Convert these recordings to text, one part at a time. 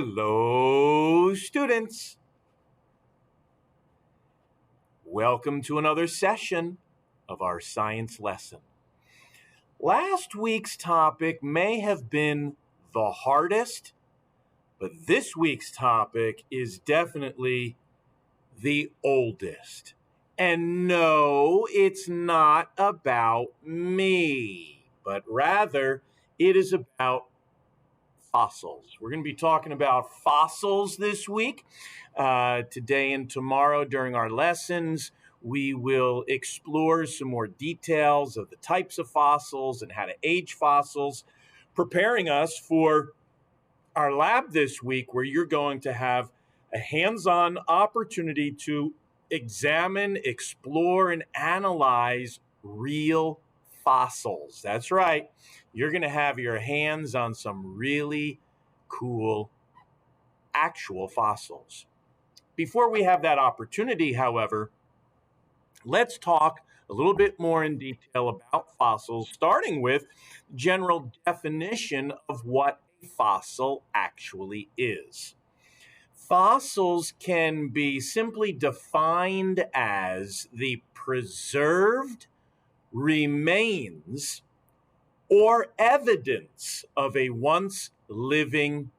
Hello, students. Welcome to another session of our science lesson. Last week's topic may have been the hardest, but this week's topic is definitely the oldest. And no, it's not about me, but rather it is about fossils. We're going to be talking about fossils this week. Today and tomorrow during our lessons, we will explore some more details of the types of fossils and how to age fossils, preparing us for our lab this week, where you're going to have a hands-on opportunity to examine, explore, and analyze real fossils. That's right. You're going to have your hands on some really cool actual fossils. Before we have that opportunity, however, let's talk a little bit more in detail about fossils, starting with general definition of what a fossil actually is. Fossils can be simply defined as the preserved remains or evidence of a once living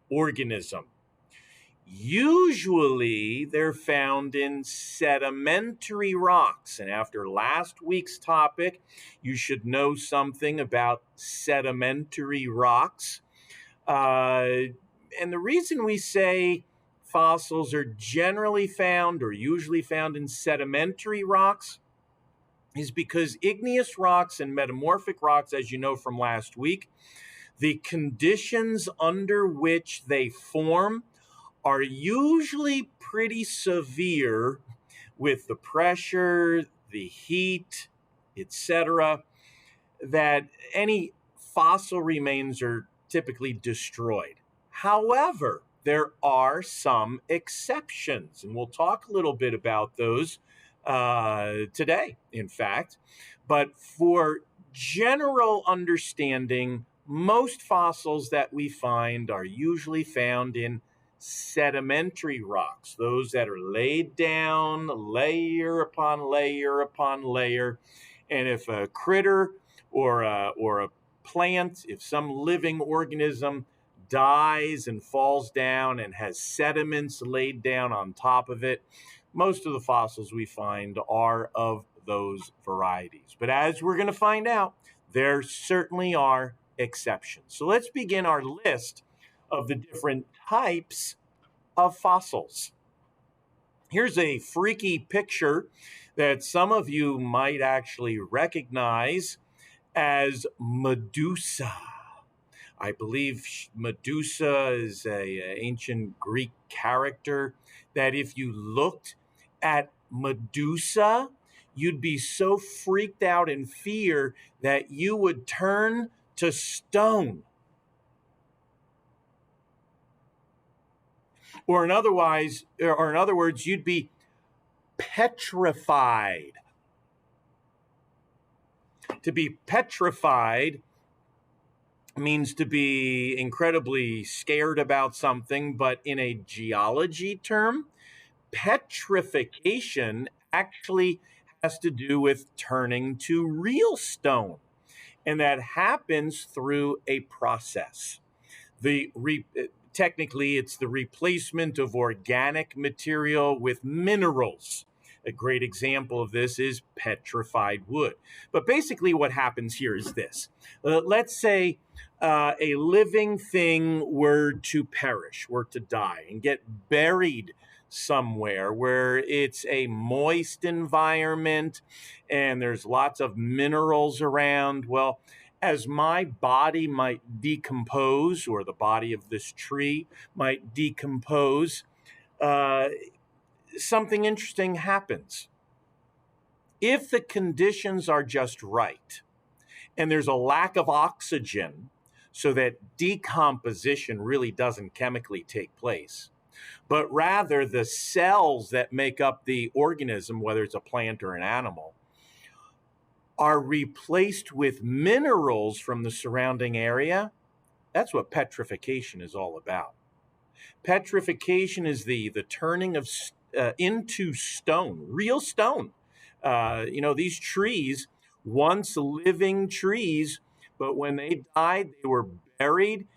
organism. Usually, they're found in sedimentary rocks. And after last week's topic, you should know something about sedimentary rocks. And the reason we say fossils are generally found or usually found in sedimentary rocks is because igneous rocks and metamorphic rocks, as you know from last week, the conditions under which they form are usually pretty severe with the pressure, the heat, etc., that any fossil remains are typically destroyed. However, there are some exceptions, and we'll talk a little bit about those today, in fact. But for general understanding, most fossils that we find are usually found in sedimentary rocks, those that are laid down layer upon layer upon layer. And if a critter or a plant, if some living organism dies and falls down and has sediments laid down on top of it, most of the fossils we find are of those varieties. But as we're going to find out, there certainly are exceptions. So let's begin our list of the different types of fossils. Here's a freaky picture that some of you might actually recognize as Medusa. I believe Medusa is an ancient Greek character that if you looked at Medusa, you'd be so freaked out in fear that you would turn to stone. Or in other words, you'd be petrified. To be petrified means to be incredibly scared about something, but in a geology term, petrification actually has to do with turning to real stone. And that happens through a process. Technically, it's the replacement of organic material with minerals. A great example of this is petrified wood. But basically what happens here is this. Let's say a living thing were to perish, were to die, and get buried somewhere where it's a moist environment and there's lots of minerals around. Well, as my body might decompose, or the body of this tree might decompose, something interesting happens. If the conditions are just right, and there's a lack of oxygen, so that decomposition really doesn't chemically take place, but rather the cells that make up the organism, whether it's a plant or an animal, are replaced with minerals from the surrounding area. That's what petrification is all about. Petrification is the turning of into stone, real stone. These trees, once living trees, but when they died, they were buried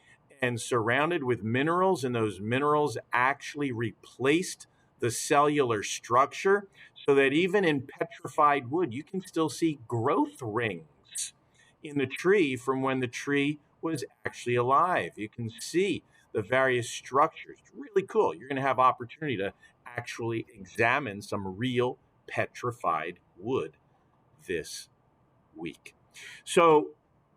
and surrounded with minerals, and those minerals actually replaced the cellular structure so that even in petrified wood, you can still see growth rings in the tree from when the tree was actually alive. You can see the various structures. It's really cool. You're going to have opportunity to actually examine some real petrified wood this week. So,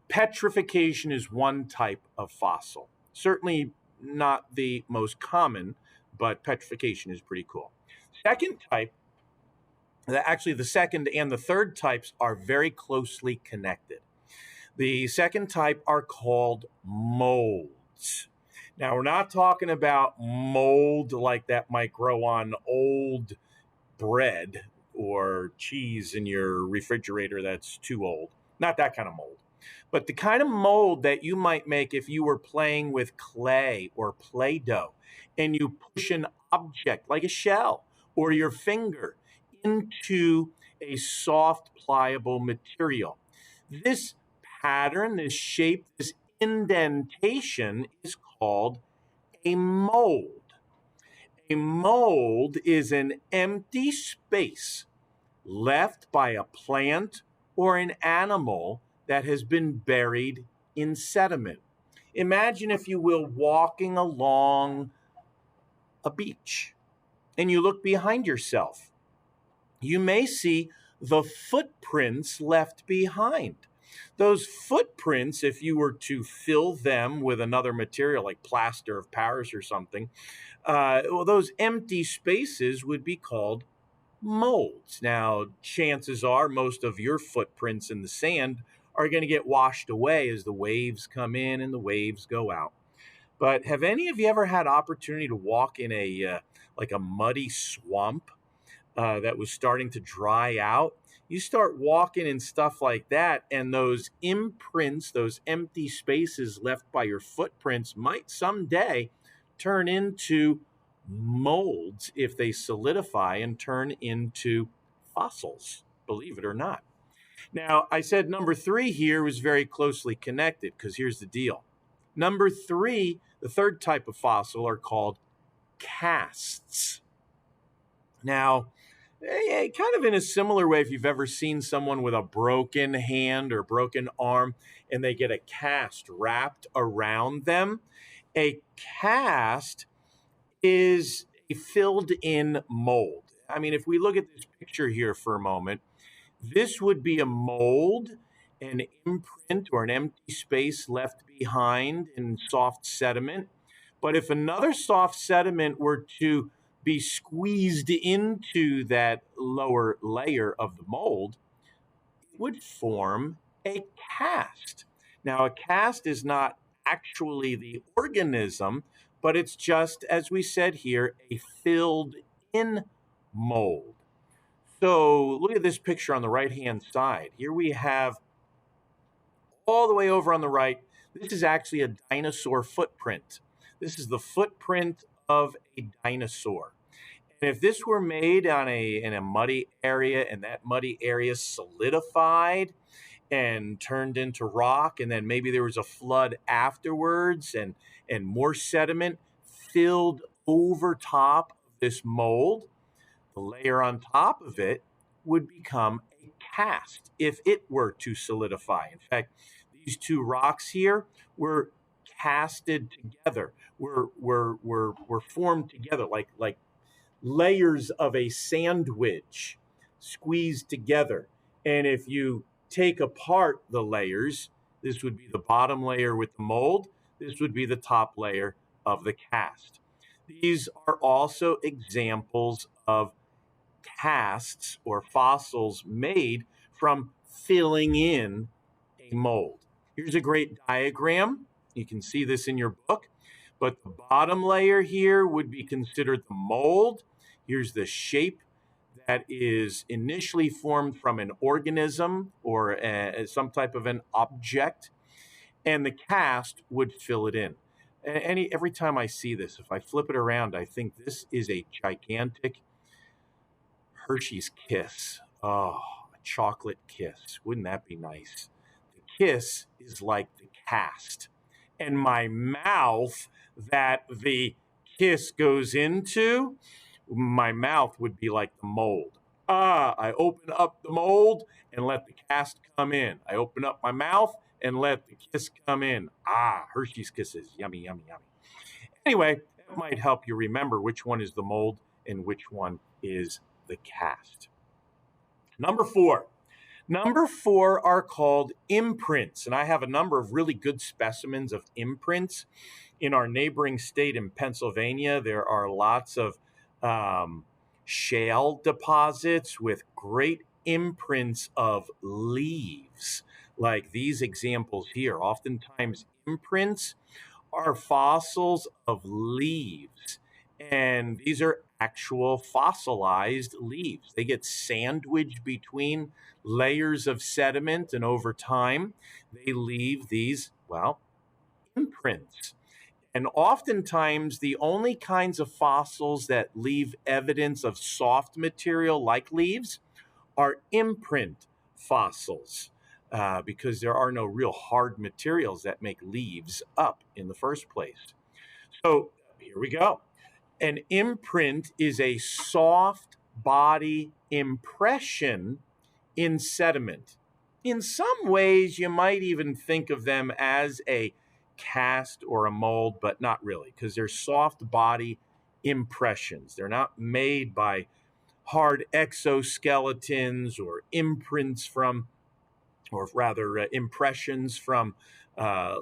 petrification is one type of fossil. Certainly not the most common, but petrification is pretty cool. Second type, actually, the second and the third types are very closely connected. The second type are called molds. Now, we're not talking about mold like that might grow on old bread or cheese in your refrigerator that's too old. Not that kind of mold. But the kind of mold that you might make if you were playing with clay or Play Doh and you push an object like a shell or your finger into a soft, pliable material. This pattern, this shape, this indentation is called a mold. A mold is an empty space left by a plant or an animal that has been buried in sediment. Imagine, if you will, walking along a beach and you look behind yourself. You may see the footprints left behind. Those footprints, if you were to fill them with another material like plaster of Paris or something, those empty spaces would be called molds. Now, chances are most of your footprints in the sand are going to get washed away as the waves come in and the waves go out. But have any of you ever had opportunity to walk in a like a muddy swamp that was starting to dry out? You start walking and stuff like that, and those imprints, those empty spaces left by your footprints, might someday turn into molds if they solidify and turn into fossils, believe it or not. Now, I said number three here was very closely connected because here's the deal. Number three, the third type of fossil, are called casts. Now, kind of in a similar way, if you've ever seen someone with a broken hand or broken arm and they get a cast wrapped around them, a cast is a filled in mold. I mean, if we look at this picture here for a moment, this would be a mold, an imprint or an empty space left behind in soft sediment. But if another soft sediment were to be squeezed into that lower layer of the mold, it would form a cast. Now, a cast is not actually the organism, but it's just, as we said here, a filled in mold. So look at this picture on the right-hand side. Here we have, all the way over on the right, this is actually a dinosaur footprint. This is the footprint of a dinosaur. And if this were made in a muddy area and that muddy area solidified and turned into rock, and then maybe there was a flood afterwards and more sediment filled over top of this mold, the layer on top of it would become a cast if it were to solidify. In fact, these two rocks here were casted together, were formed together like layers of a sandwich squeezed together. And if you take apart the layers, this would be the bottom layer with the mold, this would be the top layer of the cast. These are also examples of casts or fossils made from filling in a mold. Here's a great diagram. You can see this in your book, but the bottom layer here would be considered the mold. Here's the shape that is initially formed from an organism or some type of an object, and the cast would fill it in. Every time I see this, if I flip it around, I think this is a gigantic Hershey's Kiss. Oh, a chocolate kiss. Wouldn't that be nice? The kiss is like the cast. And my mouth that the kiss goes into, my mouth would be like the mold. I open up the mold and let the cast come in. I open up my mouth and let the kiss come in. Hershey's Kisses. Yummy, yummy, yummy. Anyway, that might help you remember which one is the mold and which one is the cast. Number four. Number four are called imprints. And I have a number of really good specimens of imprints. In our neighboring state in Pennsylvania, there are lots of shale deposits with great imprints of leaves, like these examples here. Oftentimes, imprints are fossils of leaves. And these are actual fossilized leaves. They get sandwiched between layers of sediment, and over time, they leave these, well, imprints. And oftentimes, the only kinds of fossils that leave evidence of soft material like leaves are imprint fossils, because there are no real hard materials that make leaves up in the first place. So here we go. An imprint is a soft body impression in sediment. In some ways, you might even think of them as a cast or a mold, but not really, because they're soft body impressions. They're not made by hard exoskeletons or imprints from, or rather, impressions from uh,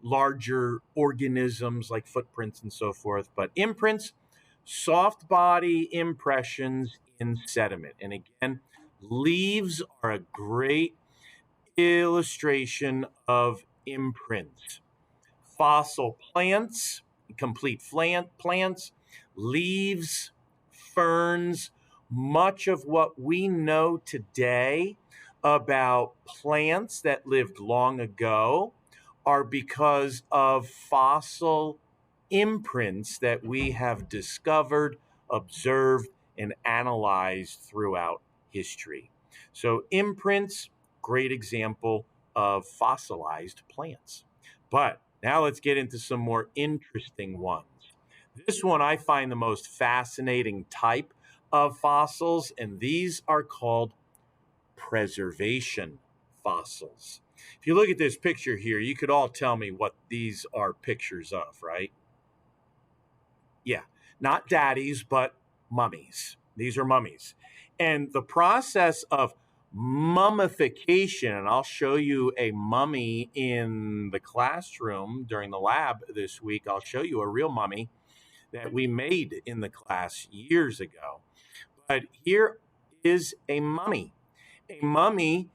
larger organisms like footprints and so forth. But imprints, soft body impressions in sediment. And again, leaves are a great illustration of imprints. Fossil plants, complete plants, leaves, ferns, much of what we know today about plants that lived long ago are because of fossil imprints that we have discovered, observed, and analyzed throughout history. So, imprints, great example of fossilized plants. But now let's get into some more interesting ones. This one I find the most fascinating type of fossils, and these are called preservation fossils. If you look at this picture here, you could all tell me what these are pictures of, right? Yeah, not daddies, but mummies. These are mummies. And the process of mummification, and I'll show you a mummy in the classroom during the lab this week. I'll show you a real mummy that we made in the class years ago. But here is a mummy. A mummy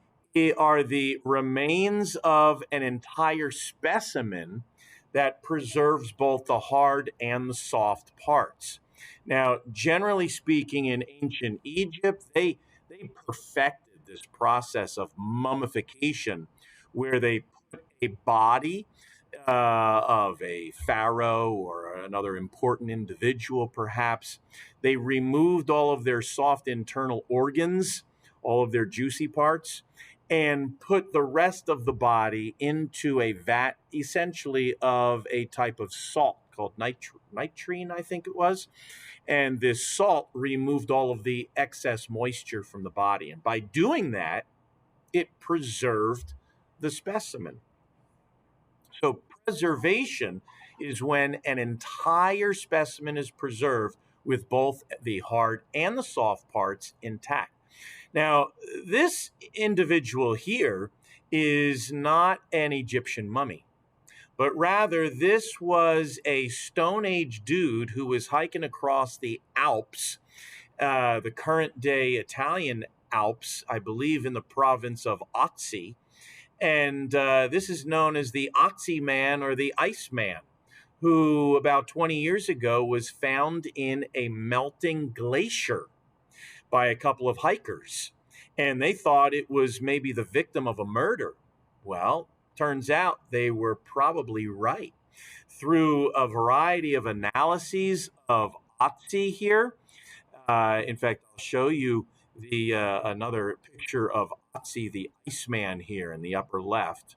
are the remains of an entire specimen that preserves both the hard and the soft parts. Now, generally speaking, in ancient Egypt, they perfected this process of mummification, where they put a body of a pharaoh or another important individual, perhaps. They removed all of their soft internal organs, all of their juicy parts, and put the rest of the body into a vat, essentially of a type of salt called nitrine, I think it was. And this salt removed all of the excess moisture from the body. And by doing that, it preserved the specimen. So, preservation is when an entire specimen is preserved with both the hard and the soft parts intact. Now, this individual here is not an Egyptian mummy, but rather this was a Stone Age dude who was hiking across the Alps, the current day Italian Alps, I believe in the province of Otzi. And this is known as the Otzi Man or the Iceman, who about 20 years ago was found in a melting glacier by a couple of hikers. And they thought it was maybe the victim of a murder. Well, turns out they were probably right. through a variety of analyses of Otzi here. In fact, I'll show you the another picture of Otzi the Iceman here in the upper left.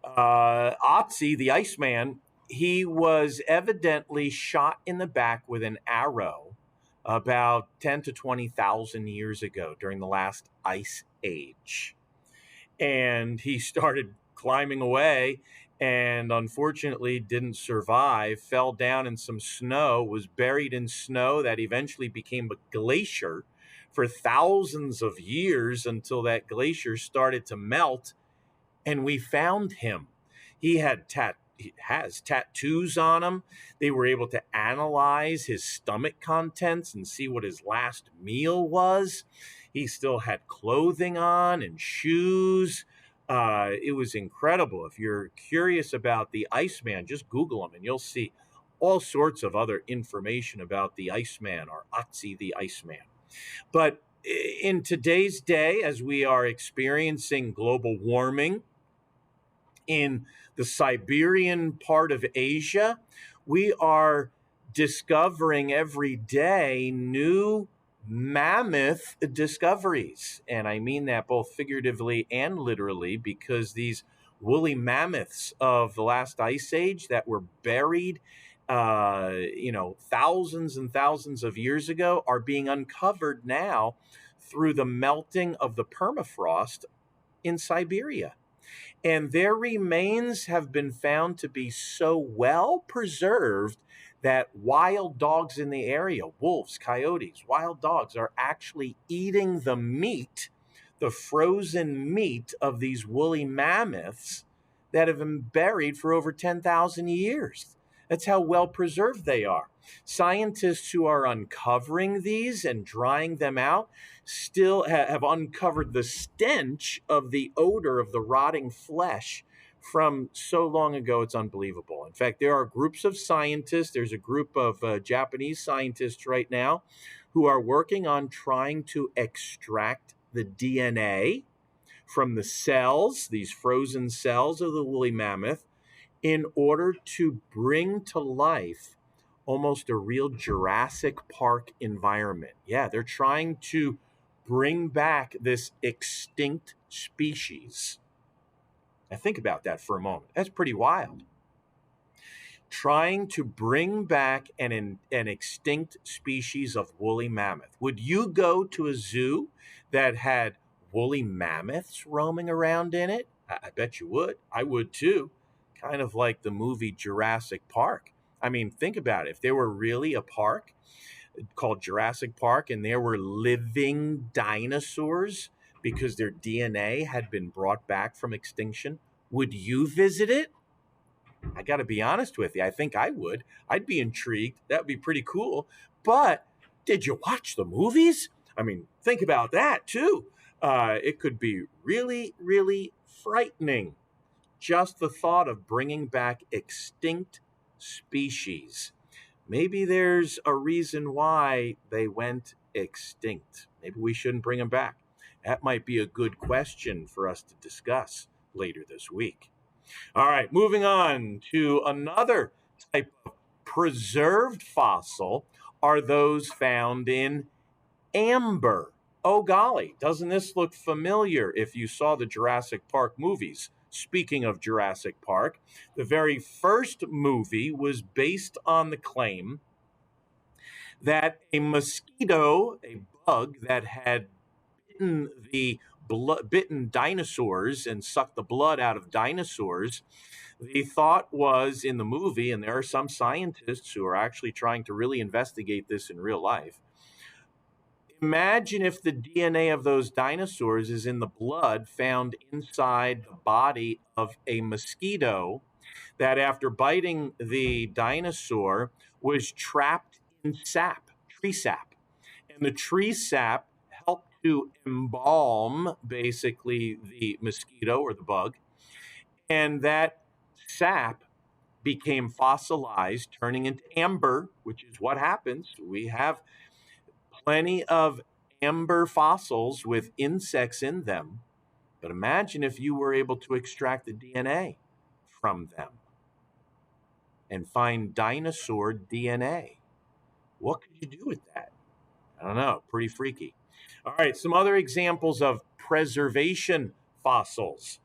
Otzi the Iceman, he was evidently shot in the back with an arrow about 10 to 20,000 years ago during the last ice age. And he started climbing away and unfortunately didn't survive, fell down in some snow, was buried in snow that eventually became a glacier for thousands of years until that glacier started to melt and we found him. He has tattoos on him. They were able to analyze his stomach contents and see what his last meal was. He still had clothing on and shoes. It was incredible. If you're curious about the Iceman, just Google him and you'll see all sorts of other information about the Iceman or Otzi the Iceman. But in today's day, as we are experiencing global warming, in the Siberian part of Asia, we are discovering every day new mammoth discoveries. And I mean that both figuratively and literally because these woolly mammoths of the last ice age that were buried thousands and thousands of years ago are being uncovered now through the melting of the permafrost in Siberia. And their remains have been found to be so well preserved that wild dogs in the area, wolves, coyotes, wild dogs, are actually eating the meat, the frozen meat of these woolly mammoths that have been buried for over 10,000 years. That's how well preserved they are. Scientists who are uncovering these and drying them out still have uncovered the stench of the odor of the rotting flesh from so long ago. It's unbelievable. In fact, there are groups of scientists. There's a group of Japanese scientists right now who are working on trying to extract the DNA from the cells, these frozen cells of the woolly mammoth, in order to bring to life almost a real Jurassic Park environment. Yeah, they're trying to bring back this extinct species. Now, think about that for a moment. That's pretty wild. Trying to bring back an extinct species of woolly mammoth. Would you go to a zoo that had woolly mammoths roaming around in it? I bet you would. I would too. Kind of like the movie Jurassic Park. I mean, think about it. If there were really a park called Jurassic Park and there were living dinosaurs because their DNA had been brought back from extinction, would you visit it? I got to be honest with you. I think I would. I'd be intrigued. That would be pretty cool. But did you watch the movies? I mean, think about that too. It could be really, really frightening. Just the thought of bringing back extinct species. Maybe there's a reason why they went extinct. Maybe we shouldn't bring them back. That might be a good question for us to discuss later this week. All right, moving on to another type of preserved fossil are those found in amber. Oh, golly, doesn't this look familiar if you saw the Jurassic Park movies? Speaking of Jurassic Park, the very first movie was based on the claim that a mosquito, a bug that had bitten dinosaurs and sucked the blood out of dinosaurs, the thought was in the movie, and there are some scientists who are actually trying to really investigate this in real life. Imagine if the DNA of those dinosaurs is in the blood found inside the body of a mosquito that, after biting the dinosaur, was trapped in sap, tree sap. And the tree sap helped to embalm basically the mosquito or the bug. And that sap became fossilized, turning into amber, which is what happens. We have plenty of amber fossils with insects in them. But imagine if you were able to extract the DNA from them and find dinosaur DNA. What could you do with that? I don't know. Pretty freaky. All right, some other examples of preservation fossils.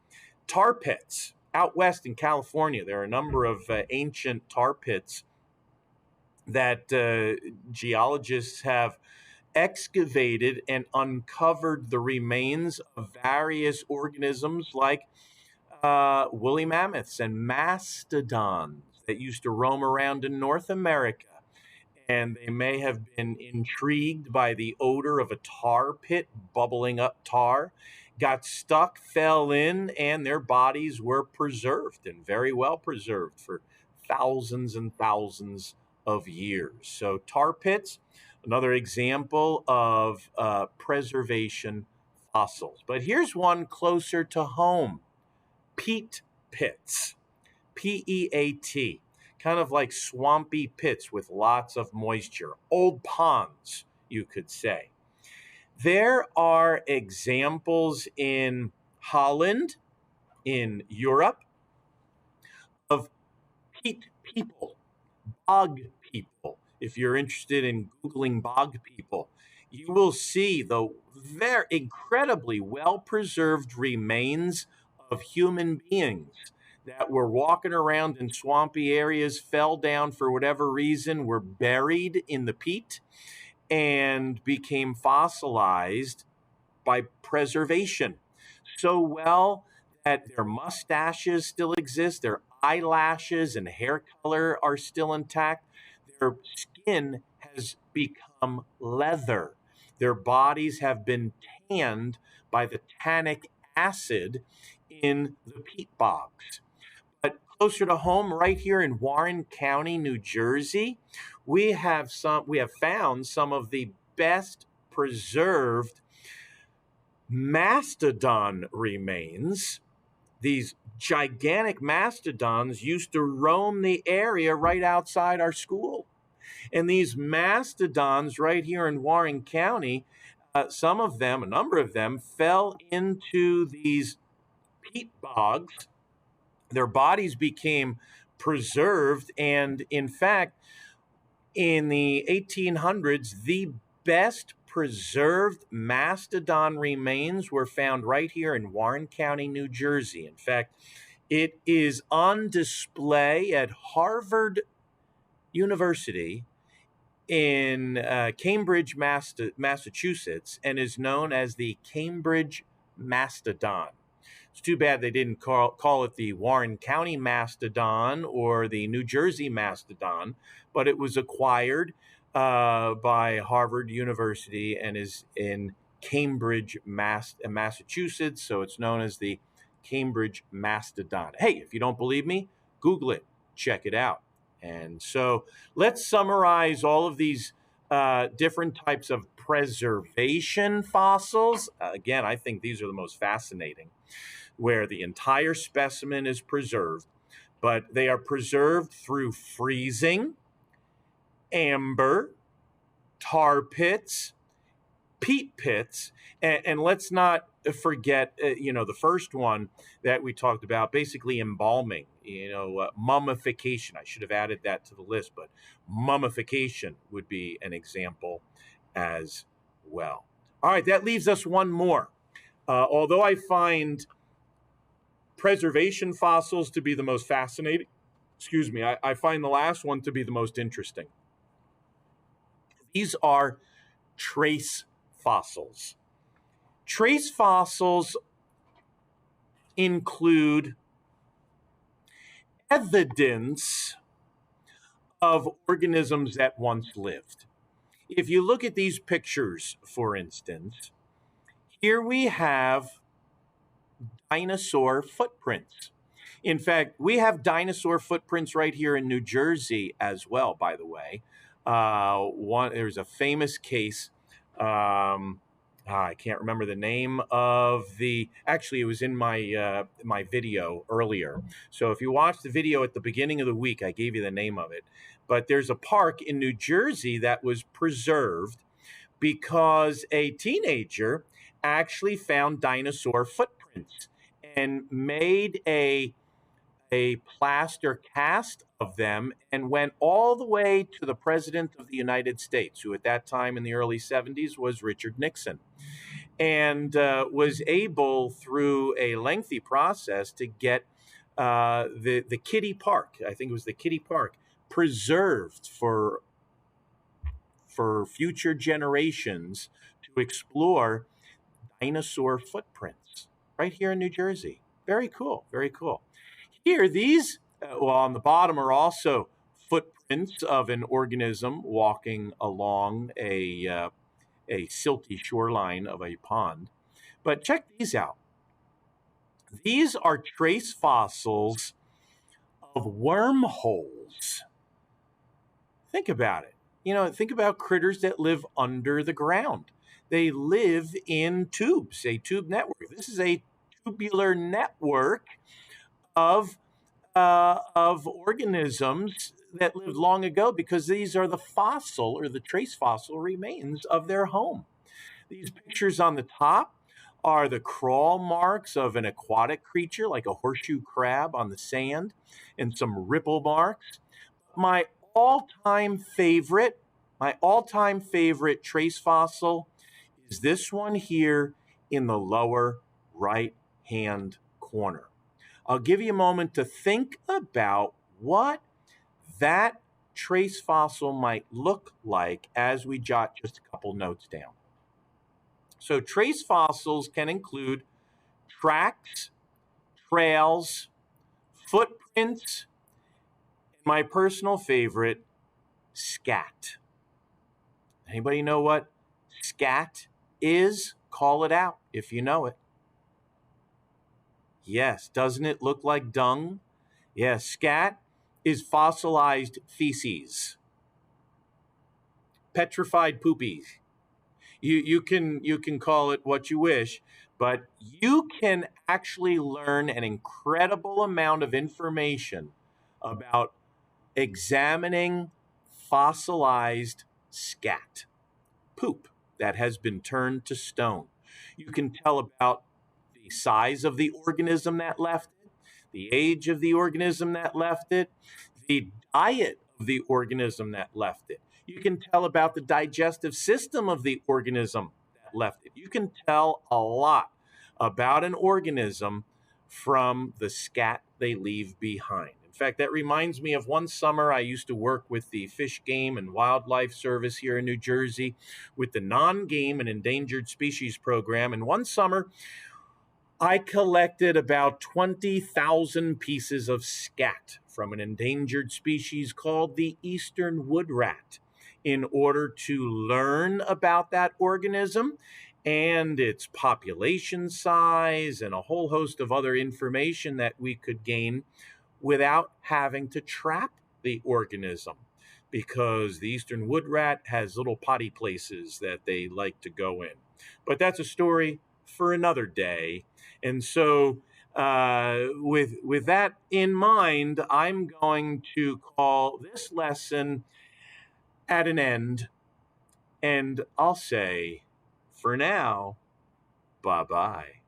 Tar pits. Out west in California, there are a number of ancient tar pits that geologists have excavated and uncovered the remains of various organisms like woolly mammoths and mastodons that used to roam around in North America. And they may have been intrigued by the odor of a tar pit, bubbling up tar, got stuck, fell in, and their bodies were preserved and very well preserved for thousands and thousands of years. So, tar pits, another example of preservation fossils. But here's one closer to home: peat pits. PEAT, kind of like swampy pits with lots of moisture, old ponds, you could say. There are examples in Holland, in Europe, of peat people, bog people. If you're interested in Googling bog people, you will see the very incredibly well preserved remains of human beings that were walking around in swampy areas, fell down for whatever reason, were buried in the peat, and became fossilized by preservation so well that their mustaches still exist, their eyelashes and hair color are still intact, their skin has become leather, their bodies have been tanned by the tannic acid in the peat bogs. But closer to home, right here in Warren County, New Jersey, we have found some of the best preserved mastodon remains. These gigantic mastodons used to roam the area right outside our school. And these mastodons right here in Warren County, some of them, a number of them, fell into these peat bogs. Their bodies became preserved. And in fact, in the 1800s, the best preserved mastodon remains were found right here in Warren County, New Jersey. In fact, it is on display at Harvard University in Cambridge, Massachusetts, and is known as the Cambridge Mastodon. It's too bad they didn't call it the Warren County Mastodon or the New Jersey Mastodon, but it was acquired by Harvard University and is in Cambridge, Massachusetts, so it's known as the Cambridge Mastodon. Hey, if you don't believe me, Google it, check it out. And so let's summarize all of these different types of preservation fossils. Again, I think these are the most fascinating, where the entire specimen is preserved, but they are preserved through freezing, amber, tar pits, peat pits, and let's not forget, the first one that we talked about, basically embalming, mummification. I should have added that to the list, but mummification would be an example as well. All right, that leaves us one more. Although I find preservation fossils to be the most fascinating, I find the last one to be the most interesting. These are trace fossils. Trace fossils include evidence of organisms that once lived. If you look at these pictures, for instance, here we have dinosaur footprints. In fact, we have dinosaur footprints right here in New Jersey as well, by the way. There's a famous case. I can't remember the name of actually, it was in my video earlier. So if you watch the video at the beginning of the week, I gave you the name of it. But there's a park in New Jersey that was preserved because a teenager actually found dinosaur footprints and made a a plaster cast of them and went all the way to the President of the United States, who at that time in the early 70s was Richard Nixon, and was able through a lengthy process to get the Kitty Park, I think it was the Kitty Park, preserved for future generations to explore dinosaur footprints right here in New Jersey. Very cool, very cool. Here, these, well, on the bottom are also footprints of an organism walking along a silty shoreline of a pond. But check these out. These are trace fossils of wormholes. Think about it. Think about critters that live under the ground. They live in tubes, a tube network. This is a tubular network of organisms that lived long ago because these are the fossil or the trace fossil remains of their home. These pictures on the top are the crawl marks of an aquatic creature like a horseshoe crab on the sand and some ripple marks. My all-time favorite, my all-time favorite trace fossil is this one here in the lower right-hand corner. I'll give you a moment to think about what that trace fossil might look like as we jot just a couple notes down. So trace fossils can include tracks, trails, footprints, and my personal favorite, scat. Anybody know what scat is? Call it out if you know it. Yes, doesn't it look like dung? Yes, scat is fossilized feces. Petrified poopies. You can call it what you wish, but you can actually learn an incredible amount of information about examining fossilized scat poop that has been turned to stone. You can tell about the size of the organism that left it, the age of the organism that left it, the diet of the organism that left it. You can tell about the digestive system of the organism that left it. You can tell a lot about an organism from the scat they leave behind. In fact, that reminds me of one summer I used to work with the Fish, Game, and Wildlife Service here in New Jersey with the Non-Game and Endangered Species Program. And one summer, I collected about 20,000 pieces of scat from an endangered species called the eastern wood rat in order to learn about that organism and its population size and a whole host of other information that we could gain without having to trap the organism, because the eastern wood rat has little potty places that they like to go in. But that's a story for another day. And so, with that in mind, I'm going to call this lesson at an end, and I'll say, for now, bye bye.